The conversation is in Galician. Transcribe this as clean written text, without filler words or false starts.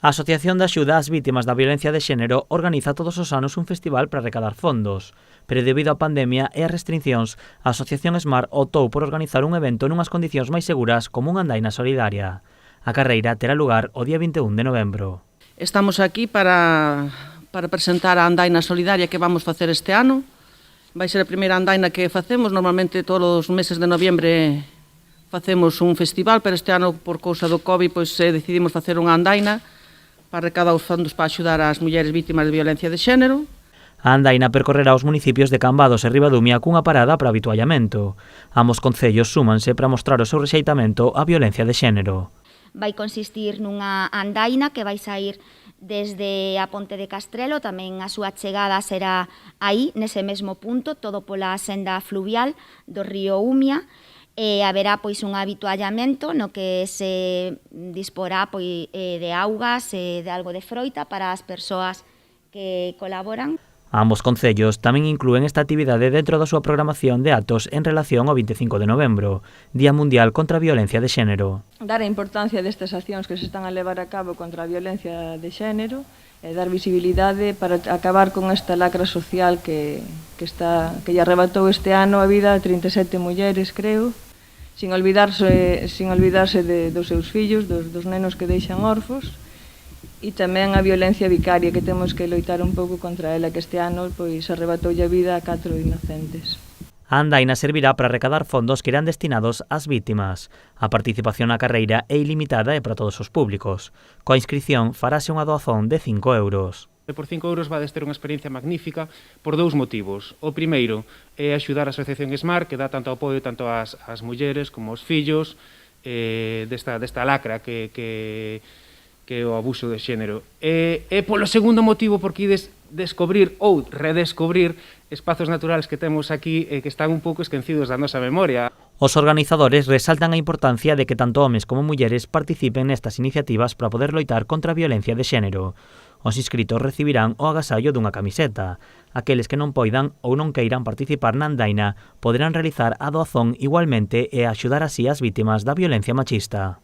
A Asociación de Axuda ás Vítimas da Violencia de Xénero organiza todos os anos un festival para recadar fondos, pero debido á pandemia e as restriccións, a Asociación Smart optou por organizar un evento nunhas condicións máis seguras como unha andaina solidaria. A carreira terá lugar o día 21 de novembro. Estamos aquí para presentar a andaina solidaria que vamos facer este ano. Vai ser a primeira andaina que facemos, normalmente todos os meses de noviembre facemos un festival, pero este ano por cousa do COVID decidimos facer unha andaina para recaudar os fondos para axudar as mulleres vítimas de violencia de xénero. A andaina percorrerá os municipios de Cambados e Ribadumia cunha parada para habituallamento. Ambos concellos súmanse para mostrar o seu rexeitamento á violencia de xénero. Vai consistir nunha andaina que vai saír desde a Ponte de Castrelo, tamén a súa chegada será aí, nese mesmo punto, todo pola senda fluvial do río Umia, e haberá un habituallamento no que se disporá de augas e de algo de froita para as persoas que colaboran. Ambos concellos tamén inclúen esta actividade dentro da súa programación de actos en relación ao 25 de novembro, Día Mundial contra a Violencia de Xénero. Dar a importancia destas accións que se están a levar a cabo contra a violencia de xénero e dar visibilidade para acabar con esta lacra social que lle arrebatou este ano a vida a 37 mulleres, creo, sin olvidarse dos seus fillos, dos nenos que deixan orfos, e tamén a violencia vicaria que temos que loitar un pouco contra ela, que este ano arrebatoulle a vida a 4 inocentes. A andaina servirá para recadar fondos que irán destinados ás vítimas. A participación na carreira é ilimitada e para todos os públicos. Coa inscripción farase unha doazón de 5 euros. Por 5 euros vades ter unha experiencia magnífica por dous motivos. O primeiro é axudar a Asociación Smart, que dá tanto apoio tanto ás mulleres como aos fillos desta lacra que é o abuso de xénero. E polo segundo motivo, porque ides descobrir ou redescobrir espazos naturales que temos aquí que están un pouco esquecidos da nosa memoria. Os organizadores resaltan a importancia de que tanto homes como mulleres participen nestas iniciativas para poder loitar contra a violencia de xénero. Os inscritos recibirán o agasallo dunha camiseta. Aqueles que non poidan ou non queiran participar na andaina poderán realizar a doazón igualmente e axudar así as vítimas da violencia machista.